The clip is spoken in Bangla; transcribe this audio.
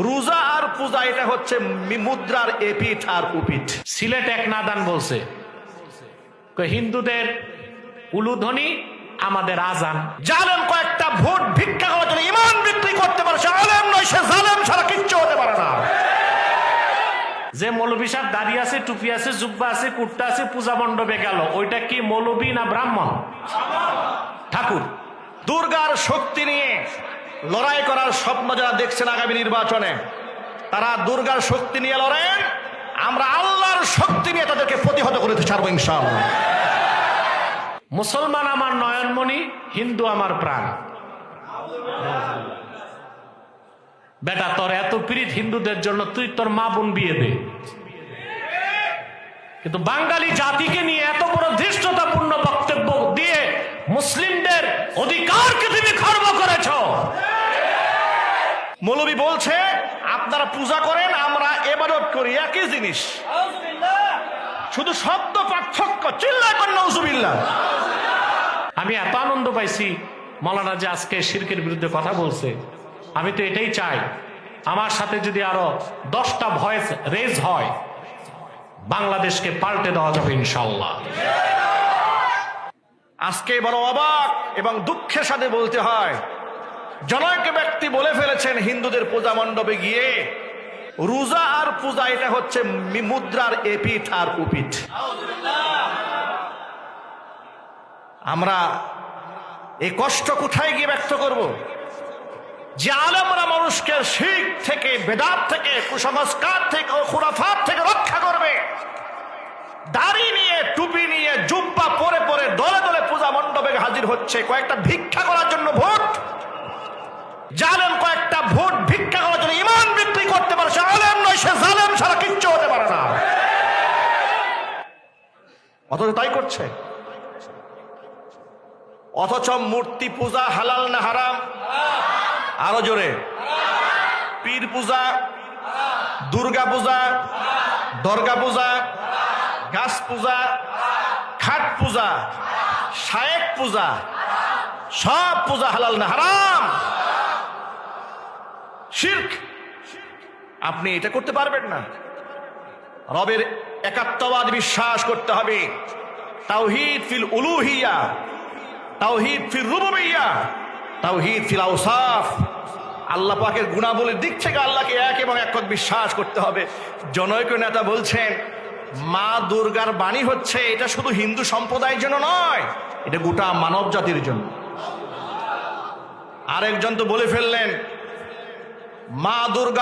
রোজা আর পূজা এটা হচ্ছে মুদ্রার এপিঠ আর উপিঠ। সিলেট এক নাদান বলছে হিন্দুদের উলুধ্বনি আমাদের আজান। জালেম কয়েকটা ভোট ভিক্ষা করার জন্য ইমান বিক্রি করতে পারে, সে আলেম নয়, সে জালেম ছাড়া কিচ্ছু হতে পারে না। যে মৌলবী সাহেব দাড়ি আছে, টুপি আছে, জুব্বা আছে, কুর্তা আছে, পূজা মণ্ডপে গেল, ওইটা কি মৌলবী না ব্রাহ্মণ? ঠাকুর। দুর্গার শক্তি নিয়ে লড়াই করার স্বপ্ন যারা দেখছেন আগামী নির্বাচনে, তারা দুর্গার শক্তি নিয়ে লড়েন, আমরা আল্লাহর শক্তি নিয়ে তাদেরকে প্রতিহত করতে ছাড়বো ইনশাআল্লাহ। মুসলমান আমার নয়নমণি, হিন্দু আমার প্রাণ। বেটা তোর এত প্রীত হিন্দুদের জন্য, তুই তোর মা বোন বিয়ে দে, কিন্তু বাঙালি জাতিকে নিয়ে এত বড় ধৃষ্টতাপূর্ণ বক্তব্য দিয়ে মুসলিমদের অধিকারকে তুমি খর্ব করেছ। মৌলবী বলছে আপনারা পূজা করেন, আমরা ইবাদত করি, একই জিনিস, শুধু শব্দ পার্থক্য। চিল্লায় করেন নাউজুবিল্লাহ। আমি এত আনন্দ পাইছি মৌলানা যে আজকে শিরকের বিরুদ্ধে কথা বলছে। আমি তো এটাই চাই, আমার সাথে যদি আরো 10টা ভয়েস রেজ হয়, বাংলাদেশকে পাল্টে দেওয়া যাবে ইনশাল্লাহ। আজকে বড় অবাক এবং দুঃখের সাথে বলতে হয়, জনৈক ব্যক্তি বলে ফেলেছেন হিন্দুদের পূজা মণ্ডপে গিয়ে রোজা আর পূজা এটা হচ্ছে মুদ্রার এপিঠ আর উপিঠ। আমরা এই কষ্ট কোথায় গিয়ে ব্যক্ত করব? যে আলেমরা মানুষকে শিরক থেকে, বেদাত থেকে, কুসংস্কার থেকে ও খুরাফাত থেকে রক্ষা করবে, দাড়ি নিয়ে, টুপি নিয়ে, জুব্বা পরে পরে দলে দলে পূজা মণ্ডপে হাজির হচ্ছে কয়েকটা ভিক্ষা করার জন্য ভোট। জালেম কয়েকটা ভোট ভিক্ষা করার জন্য ইমান বিক্রি করতে পারে, সে আলেম নয়, সে জালেম ছাড়া কিচ্ছু হতে পারে না। অথচ তাই করছে। অথচ মূর্তি পূজা হালাল না হারাম? আরো জোরে। পীর পূজা, দুর্গা পূজা, দর্গা পূজা, গাছ পূজা, খাট পূজা, শায়েক পূজা, সব পূজা হালাল না হারাম? শিরক। আপনি এটা করতে পারবেন না। রবের একাত্মবাদ বিশ্বাস করতে হবে। তাওহীদ ফিল উলুহিয়া, তাওহীদ ফিল রুবুবিয়্যা, তাওহীদ ফিল আওসাফ। আল্লাহ পাকের গুণাবলীর দিক থেকে আল্লাহকে এক এবং একক বিশ্বাস করতে হবে। জনৈক নেতা বলছেন মা দুর্গার বাণী হচ্ছে এটা শুধু হিন্দু সম্প্রদায়ের জন্য নয়, এটা গোটা মানব জাতির জন্য। আরেকজন তো বলে ফেললেন মা দুর্গা